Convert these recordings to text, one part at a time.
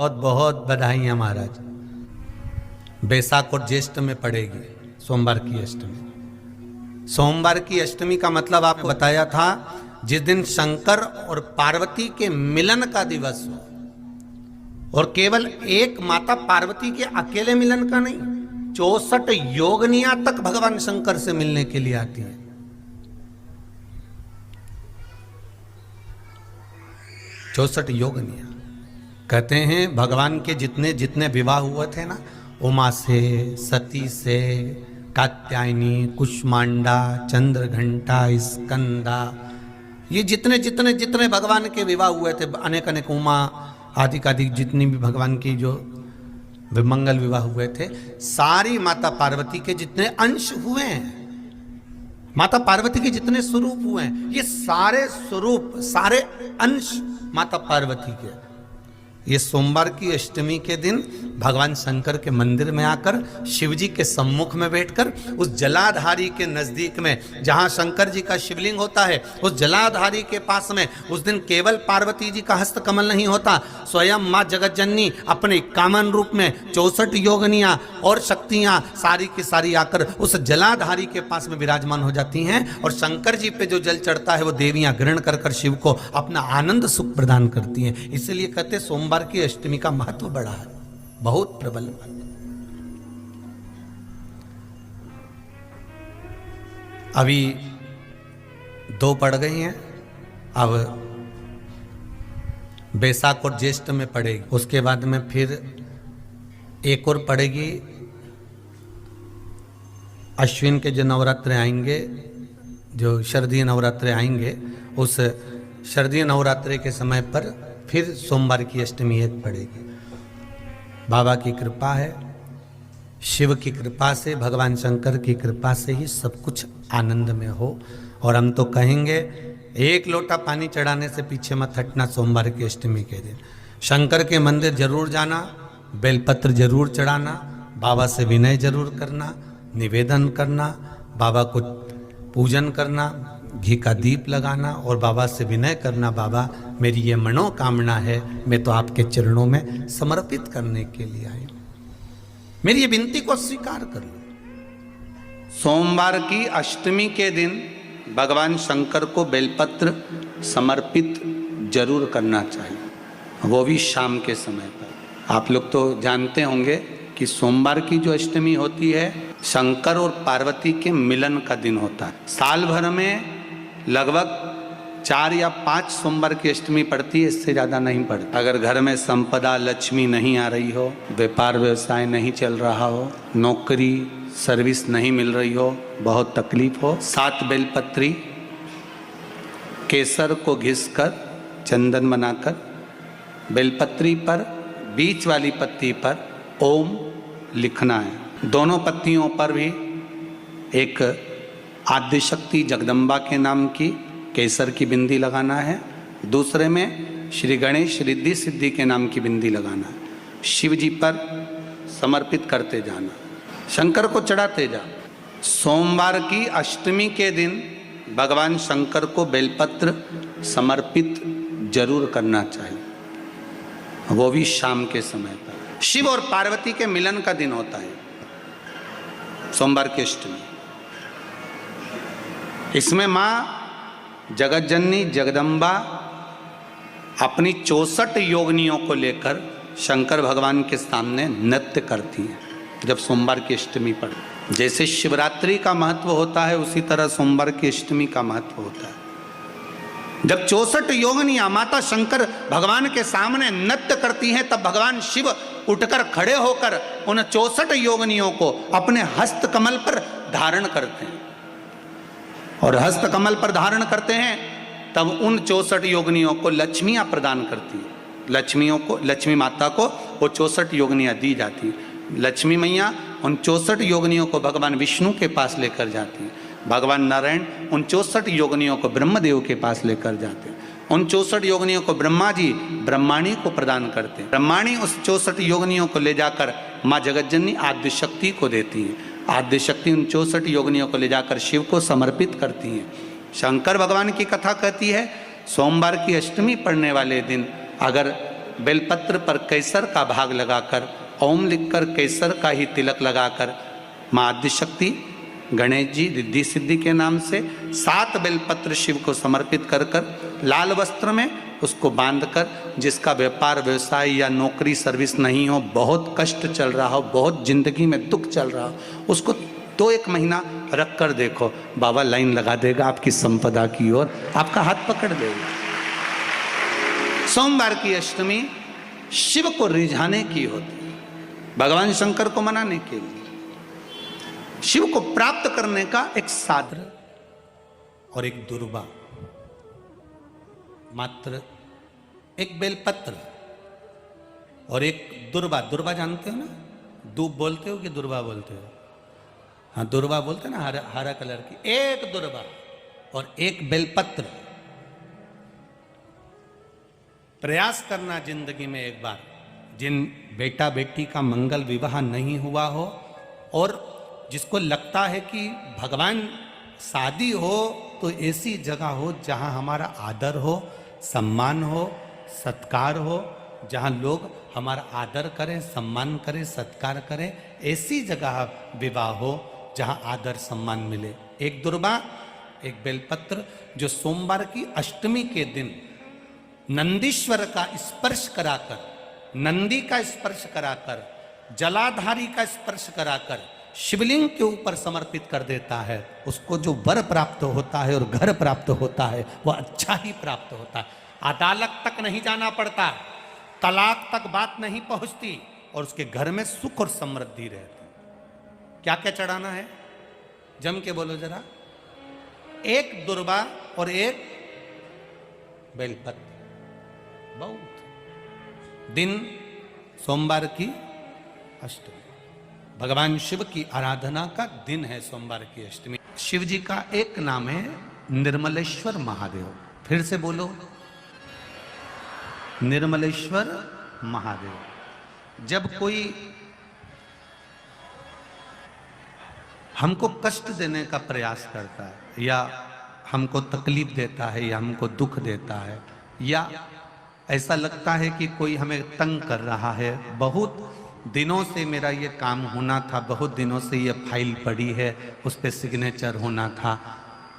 बहुत बहुत बधाइयाँ महाराज। बैसाख और ज्येष्ठ में पड़ेगी सोमवार की अष्टमी। सोमवार की अष्टमी का मतलब आपको बताया था जिस दिन शंकर और पार्वती के मिलन का दिवस हो, और केवल एक माता पार्वती के अकेले मिलन का नहीं, 64 योगनियां तक भगवान शंकर से मिलने के लिए आती हैं। 64 योगनियां। कहते हैं भगवान के जितने जितने विवाह हुए थे ना, उमा से, सती से, कात्यायनी, कुष्मांडा, चंद्रघंटा, स्कंदा, ये जितने जितने जितने भगवान के विवाह हुए थे, अनेक अनेक उमा आदि कादिक जितनी भी भगवान की जो विमंगल विवाह हुए थे, सारी माता पार्वती के जितने अंश हुए हैं, माता पार्वती के जितने स्वरूप हुए हैं, ये सारे स्वरूप सारे अंश माता पार्वती के। ये सोमवार की अष्टमी के दिन भगवान शंकर के मंदिर में आकर शिव जी के सम्मुख में बैठकर उस जलाधारी के नजदीक में जहां शंकर जी का शिवलिंग होता है, उस जलाधारी के पास में उस दिन केवल पार्वती जी का हस्त कमल नहीं होता, स्वयं मां जगतजननी अपने कामन रूप में 64 योगनियां और शक्तियां सारी की सारी आकर उस जलाधारी के पास में विराजमान हो जाती हैं, और शंकर जी पे जो जल चढ़ता है वो देवियां ग्रहण कर कर शिव को अपना आनंद सुख प्रदान करती हैं। इसलिए कहते सोमवार की अष्टमी का महत्व बड़ा है, बहुत प्रबल। अभी 2 पड़ गई हैं, अब बैसाख और ज्येष्ठ में पड़ेगी, उसके बाद में फिर एक और पड़ेगी। अश्विन के जो नवरात्र आएंगे, जो शरदीय नवरात्र आएंगे, उस शरदीय नवरात्रे के समय पर फिर सोमवार की अष्टमी एक पड़ेगी। बाबा की कृपा है, शिव की कृपा से, भगवान शंकर की कृपा से ही सब कुछ आनंद में हो। और हम तो कहेंगे एक लोटा पानी चढ़ाने से पीछे मत हटना। सोमवार की अष्टमी के दिन शंकर के मंदिर जरूर जाना, बेलपत्र जरूर चढ़ाना, बाबा से विनय जरूर करना, निवेदन करना, बाबा को पूजन करना, घी का दीप लगाना और बाबा से विनय करना, बाबा मेरी ये मनोकामना है, मैं तो आपके चरणों में समर्पित करने के लिए आई, मेरी ये विनती को स्वीकार कर लो। सोमवार की अष्टमी के दिन भगवान शंकर को बेलपत्र समर्पित जरूर करना चाहिए, वो भी शाम के समय पर। आप लोग तो जानते होंगे कि सोमवार की जो अष्टमी होती है शंकर और पार्वती के मिलन का दिन होता है। साल भर में लगभग 4 या 5 सोमवार की अष्टमी पड़ती है, इससे ज़्यादा नहीं पड़ती। अगर घर में संपदा लक्ष्मी नहीं आ रही हो, व्यापार व्यवसाय नहीं चल रहा हो, नौकरी सर्विस नहीं मिल रही हो, बहुत तकलीफ हो, 7 बेलपत्री केसर को घिसकर चंदन बनाकर बेलपत्री पर बीच वाली पत्ती पर ओम लिखना है। दोनों पत्तियों पर भी एक आद्यशक्ति जगदम्बा के नाम की केसर की बिंदी लगाना है, दूसरे में श्री गणेश रिद्धि सिद्धि के नाम की बिंदी लगाना है। शिव जी पर समर्पित करते जाना, शंकर को चढ़ाते जा। सोमवार की अष्टमी के दिन भगवान शंकर को बेलपत्र समर्पित जरूर करना चाहिए, वो भी शाम के समय पर। शिव और पार्वती के मिलन का दिन होता है सोमवार की अष्टमी। इसमें मां जगतजननी जगदम्बा अपनी 64 योगनियों को लेकर शंकर भगवान के सामने नृत्य करती हैं जब सोमवार की अष्टमी पर। जैसे शिवरात्रि का महत्व होता है उसी तरह सोमवार की अष्टमी का महत्व होता है। जब 64 योगनियां माता शंकर भगवान के सामने नृत्य करती हैं, तब भगवान शिव उठकर खड़े होकर उन 64 योगनियों को अपने हस्त कमल पर धारण करते हैं, और हस्त कमल पर धारण करते हैं तब उन 64 योगनियों को लक्ष्मियां प्रदान करती हैं। लक्ष्मियों को, लक्ष्मी माता को वो 64 योगनियां दी जाती हैं। लक्ष्मी मैया उन 64 योगनियों को भगवान विष्णु के पास लेकर जाती हैं। भगवान नारायण उन 64 योगनियों को ब्रह्मदेव के पास लेकर जाते हैं। उन 64 योगनियों को ब्रह्मा जी ब्रह्माणी को प्रदान करते हैं। ब्रह्माणी उस 64 योगनियों को ले जाकर माँ जगतजननी आद्य शक्ति को देती हैं। आद्य शक्ति उन 64 योगनियों को ले जाकर शिव को समर्पित करती हैं। शंकर भगवान की कथा कहती है सोमवार की अष्टमी पड़ने वाले दिन अगर बेलपत्र पर केसर का भाग लगाकर, ओम लिखकर केसर का ही तिलक लगाकर माँ आदिशक्ति गणेश जी रिद्धि सिद्धि के नाम से 7 बेलपत्र शिव को समर्पित कर कर लाल वस्त्र में उसको बांधकर, जिसका व्यापार व्यवसाय या नौकरी सर्विस नहीं हो, बहुत कष्ट चल रहा हो, बहुत जिंदगी में दुख चल रहा हो, उसको 2-1 महीना रख कर देखो, बाबा लाइन लगा देगा आपकी संपदा की ओर, आपका हाथ पकड़ देगा। सोमवार की अष्टमी शिव को रिझाने की होती है, भगवान शंकर को मनाने के लिए, शिव को प्राप्त करने का एक साधन और एक दुर्बा। मात्र एक बेलपत्र और एक दुर्बा। दुर्बा जानते हो ना, दूब बोलते हो कि दुर्बा बोलते हो? हाँ, दुर्बा बोलते हैं ना, हरा कलर की। एक दुर्बा और एक बेलपत्र। प्रयास करना जिंदगी में एक बार, जिन बेटा बेटी का मंगल विवाह नहीं हुआ हो और जिसको लगता है कि भगवान शादी हो तो ऐसी जगह हो जहां हमारा आदर हो, सम्मान हो, सत्कार हो, जहां लोग हमारा आदर करें, सम्मान करें, सत्कार करें, ऐसी जगह विवाह हो जहां आदर सम्मान मिले। एक दुर्बा, एक बेलपत्र, जो सोमवार की अष्टमी के दिन नंदीश्वर का स्पर्श कराकर, नंदी का स्पर्श कराकर, जलाधारी का स्पर्श कराकर शिवलिंग के ऊपर समर्पित कर देता है, उसको जो वर प्राप्त होता है और घर प्राप्त होता है वह अच्छा ही प्राप्त होता है। अदालत तक नहीं जाना पड़ता, तलाक तक बात नहीं पहुंचती और उसके घर में सुख और समृद्धि रहती। क्या क्या चढ़ाना है जम के बोलो जरा? एक दुर्बा और एक बेलपत्र। बहुत दिन सोमवार की अष्टमी, भगवान शिव की आराधना का दिन है सोमवार की अष्टमी। शिव जी का एक नाम है निर्मलेश्वर महादेव। फिर से बोलो, निर्मलेश्वर महादेव। जब कोई हमको कष्ट देने का प्रयास करता है या हमको तकलीफ देता है या हमको दुख देता है या ऐसा लगता है कि कोई हमें तंग कर रहा है, बहुत दिनों से मेरा ये काम होना था, बहुत दिनों से ये फाइल पड़ी है, उस पर सिग्नेचर होना था,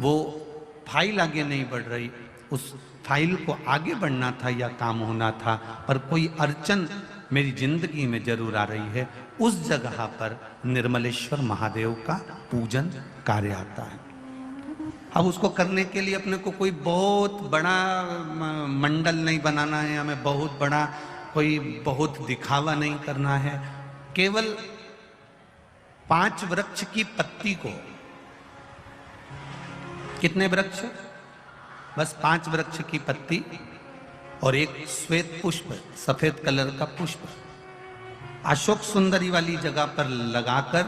वो फाइल आगे नहीं बढ़ रही, उस फाइल को आगे बढ़ना था या काम होना था, पर कोई अड़चन मेरी जिंदगी में जरूर आ रही है, उस जगह पर निर्मलेश्वर महादेव का पूजन कार्य आता है। अब उसको करने के लिए अपने को कोई बहुत बड़ा मंडल नहीं बनाना है, हमें बहुत बड़ा कोई बहुत दिखावा नहीं करना है। केवल 5 वृक्ष की पत्ती को, कितने वृक्ष? बस 5 वृक्ष की पत्ती और एक श्वेत पुष्प, सफेद कलर का पुष्प अशोक सुंदरी वाली जगह पर लगाकर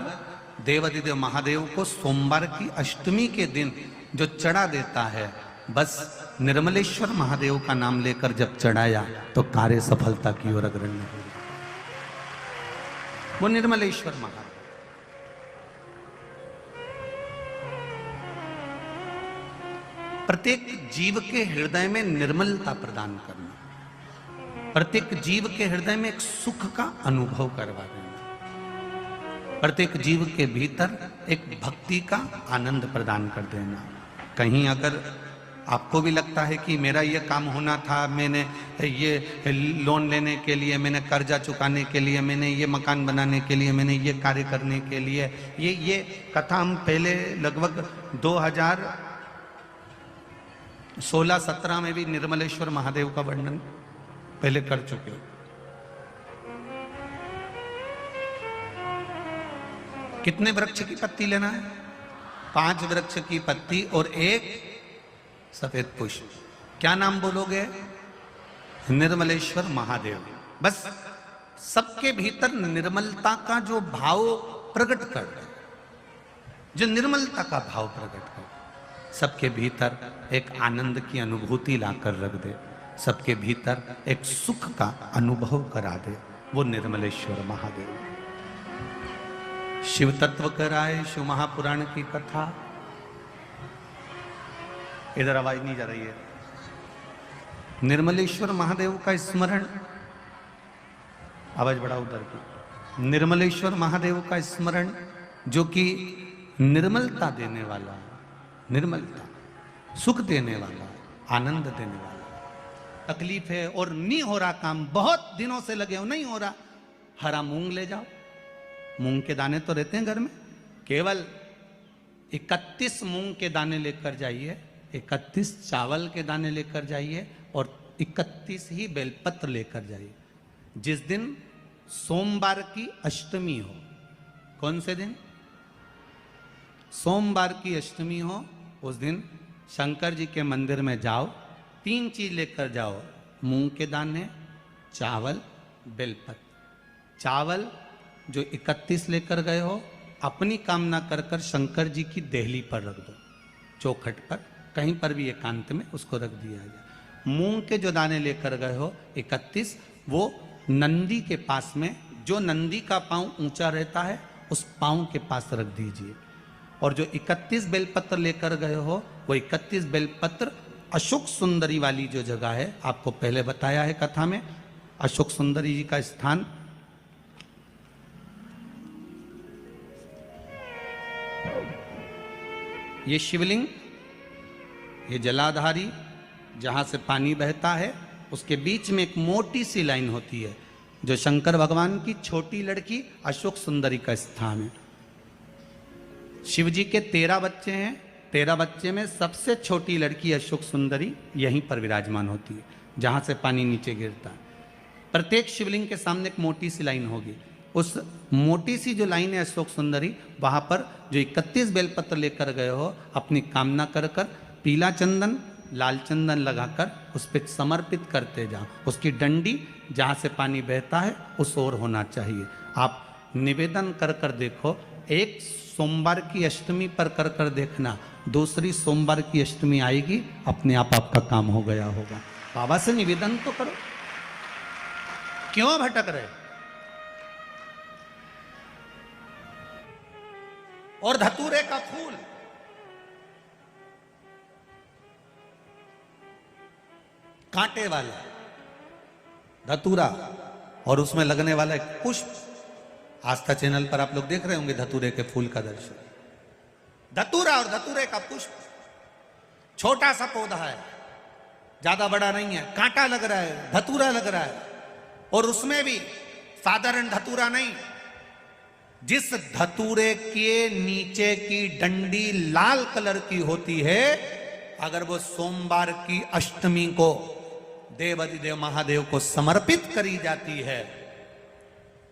देवाधिदेव महादेव को सोमवार की अष्टमी के दिन जो चढ़ा देता है, बस निर्मलेश्वर महादेव का नाम लेकर जब चढ़ाया तो कार्य सफलता की ओर अग्रणी हो। वो निर्मलेश्वर महादेव। प्रत्येक जीव के हृदय में निर्मलता प्रदान करना, प्रत्येक जीव के हृदय में एक सुख का अनुभव करवा देना, प्रत्येक जीव के भीतर एक भक्ति का आनंद प्रदान कर देना। कहीं अगर आपको भी लगता है कि मेरा ये काम होना था, मैंने ये लोन लेने के लिए, मैंने कर्जा चुकाने के लिए, मैंने ये मकान बनाने के लिए, मैंने ये कार्य करने के लिए, ये कथा हम पहले लगभग 2016-17 में भी निर्मलेश्वर महादेव का वर्णन पहले कर चुके हो। कितने वृक्ष की पत्ती लेना है? 5 वृक्ष की पत्ती और एक सफेद पुष्प। क्या नाम बोलोगे? निर्मलेश्वर महादेव। बस सबके भीतर निर्मलता का जो भाव प्रकट कर दे, जो निर्मलता का भाव प्रकट कर, सबके भीतर एक आनंद की अनुभूति लाकर रख दे, सबके भीतर एक सुख का अनुभव करा दे, वो निर्मलेश्वर महादेव। शिव तत्व कराए शिव महापुराण की कथा। इधर आवाज नहीं जा रही है। निर्मलेश्वर महादेव का स्मरण आवाज बढ़ा उधर की। निर्मलेश्वर महादेव का स्मरण, जो कि निर्मलता देने वाला, निर्मलता, सुख देने वाला, आनंद देने वाला। तकलीफ है और नहीं हो रहा काम, बहुत दिनों से लगे हो, नहीं हो रहा, हरा मूंग ले जाओ। मूंग के दाने तो रहते हैं घर में, केवल 31 मूंग के दाने लेकर जाइए, 31 चावल के दाने लेकर जाइए और 31 ही बेलपत्र लेकर जाइए। जिस दिन सोमवार की अष्टमी हो, कौन से दिन? सोमवार की अष्टमी हो, उस दिन शंकर जी के मंदिर में जाओ, 3 चीज लेकर जाओ, मूंग के दाने, चावल, बेलपत्र। चावल जो 31 लेकर गए हो, अपनी कामना कर कर शंकर जी की देहली पर रख दो, चौखट पर, कहीं पर भी एकांत में उसको रख दिया जाए। मूंग के जो दाने लेकर गए हो 31, वो नंदी के पास में, जो नंदी का पांव ऊंचा रहता है उस पांव के पास रख दीजिए। और जो 31 बेलपत्र लेकर गए हो, वो 31 बेलपत्र अशोक सुंदरी वाली जो जगह है, आपको पहले बताया है कथा में, अशोक सुंदरी जी का स्थान, ये शिवलिंग, ये जलाधारी जहां से पानी बहता है, उसके बीच में एक मोटी सी लाइन होती है, जो शंकर भगवान की छोटी लड़की अशोक सुंदरी का स्थान है। शिव जी के 13 बच्चे हैं, 13 बच्चे में सबसे छोटी लड़की अशोक सुंदरी यहीं पर विराजमान होती है, जहां से पानी नीचे गिरता है। प्रत्येक शिवलिंग के सामने एक मोटी सी लाइन होगी, उस मोटी सी जो लाइन है अशोक सुंदरी, वहां पर जो 31 बेलपत्र लेकर गए हो, अपनी कामना कर कर पीला चंदन, लाल चंदन लगाकर उस पर समर्पित करते जाओ। उसकी डंडी जहां से पानी बहता है उस ओर होना चाहिए। आप निवेदन कर कर देखो, एक सोमवार की अष्टमी पर कर कर देखना, दूसरी सोमवार की अष्टमी आएगी, अपने आप आपका काम हो गया होगा। बाबा से निवेदन तो करो, क्यों भटक रहे? और धतूरे का फूल, कांटे वाला धतूरा, और उसमें लगने वाला एक पुष्प। आस्था चैनल पर आप लोग देख रहे होंगे धतूरे के फूल का दर्शन। धतूरा और धतूरे का पुष्प, छोटा सा पौधा है, ज्यादा बड़ा नहीं है, कांटा लग रहा है, धतूरा लग रहा है, और उसमें भी साधारण धतूरा नहीं, जिस धतूरे के नीचे की डंडी लाल कलर की होती है, अगर वो सोमवार की अष्टमी को देवाधिदेव महादेव को समर्पित करी जाती है,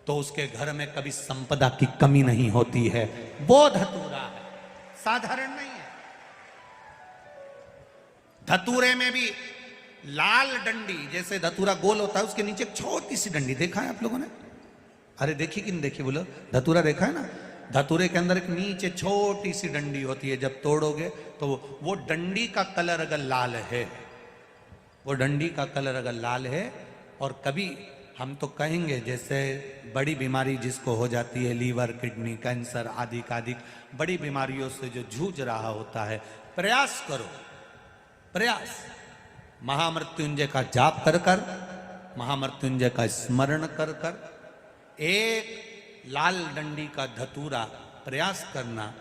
तो उसके घर में कभी संपदा की कमी नहीं होती है। वो धतूरा है, साधारण नहीं है। धतूरे में भी लाल डंडी, जैसे धतूरा गोल होता है, उसके नीचे एक छोटी सी डंडी, देखा है आप लोगों ने? अरे देखी कि नहीं देखी बोलो? धतूरा देखा है ना? धतूरे के अंदर एक नीचे छोटी सी डंडी होती है, जब तोड़ोगे तो वो डंडी का कलर अगर लाल है, वो डंडी का कलर अगर लाल है, और कभी हम तो कहेंगे जैसे बड़ी बीमारी जिसको हो जाती है, लीवर, किडनी, कैंसर आदि आदि बड़ी बीमारियों से जो जूझ रहा होता है, प्रयास करो, प्रयास, महामृत्युंजय का जाप कर कर, महामृत्युंजय का स्मरण कर कर, एक लाल डंडी का धतूरा प्रयास करना,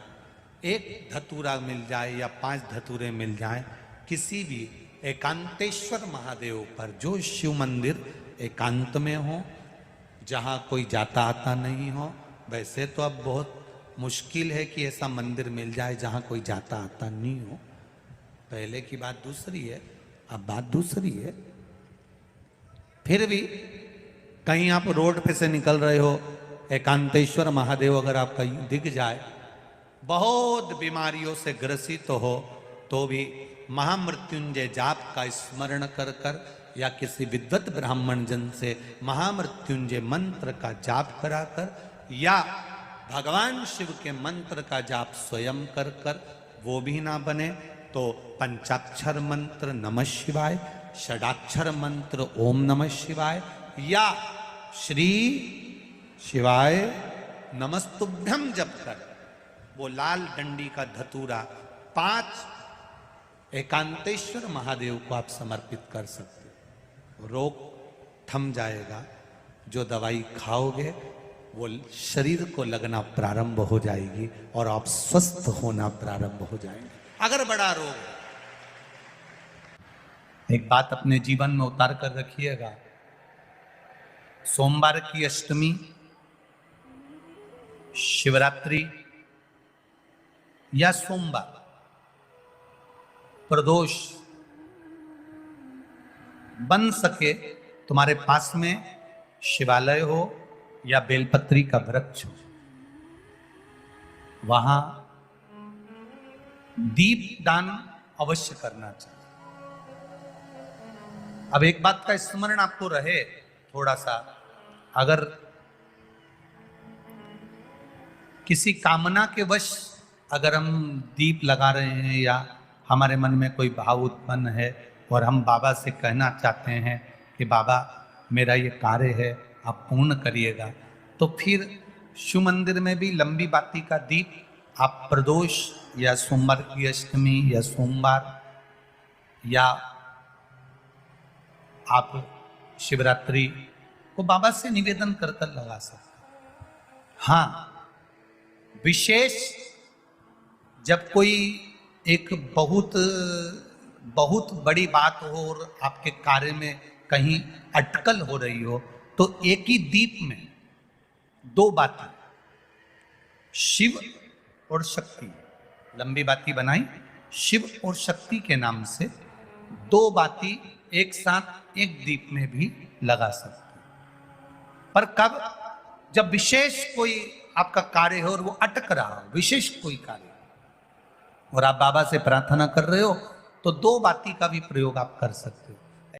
एक धतूरा मिल जाए या 5 धतूरे मिल जाए किसी भी एकांतेश्वर महादेव पर, जो शिव मंदिर एकांत में हो, जहाँ कोई जाता आता नहीं हो। वैसे तो अब बहुत मुश्किल है कि ऐसा मंदिर मिल जाए जहाँ कोई जाता आता नहीं हो, पहले की बात दूसरी है, अब बात दूसरी है। फिर भी कहीं आप रोड पे से निकल रहे हो, एकांतेश्वर महादेव अगर आपका दिख जाए, बहुत बीमारियों से ग्रसित हो, तो भी महामृत्युंजय जाप का स्मरण कर कर या किसी विद्वत ब्राह्मण जन से महामृत्युंजय मंत्र का जाप कराकर, या भगवान शिव के मंत्र का जाप स्वयं कर कर, वो भी ना बने तो पंचाक्षर मंत्र नमः शिवाय, षडाक्षर मंत्र ओम नमः शिवाय, या श्री शिवाय नमस्तुभ्यम जप कर वो लाल डंडी का धतूरा 5 एकांतेश्वर महादेव को आप समर्पित कर सकते हो। रोग थम जाएगा, जो दवाई खाओगे वो शरीर को लगना प्रारंभ हो जाएगी और आप स्वस्थ होना प्रारंभ हो जाएंगे। अगर बड़ा रोग, एक बात अपने जीवन में उतार कर रखिएगा, सोमवार की अष्टमी, शिवरात्रि या सोमवार, प्रदोष, बन सके तुम्हारे पास में शिवालय हो या बेलपत्री का वृक्ष हो, वहां दीप दान अवश्य करना चाहिए। अब एक बात का स्मरण आपको रहे थोड़ा सा, अगर किसी कामना के वश अगर हम दीप लगा रहे हैं या हमारे मन में कोई भाव उत्पन्न है और हम बाबा से कहना चाहते हैं कि बाबा मेरा ये कार्य है आप पूर्ण करिएगा, तो फिर शिव मंदिर में भी लंबी बाती का दीप आप प्रदोष या सोमवार की अष्टमी या सोमवार या आप शिवरात्रि को बाबा से निवेदन कर कर लगा सकते। हाँ, विशेष जब कोई एक बहुत बहुत बड़ी बात हो और आपके कार्य में कहीं अटकल हो रही हो, तो एक ही दीप में दो बाती, शिव और शक्ति, लंबी बाती बनाई शिव और शक्ति के नाम से, दो बाती एक साथ एक दीप में भी लगा सकते। पर कब? जब विशेष कोई आपका कार्य हो और वो अटक रहा हो, विशेष कोई कार्य, और आप बाबा से प्रार्थना कर रहे हो, तो दो बाती का भी प्रयोग आप कर सकते हो।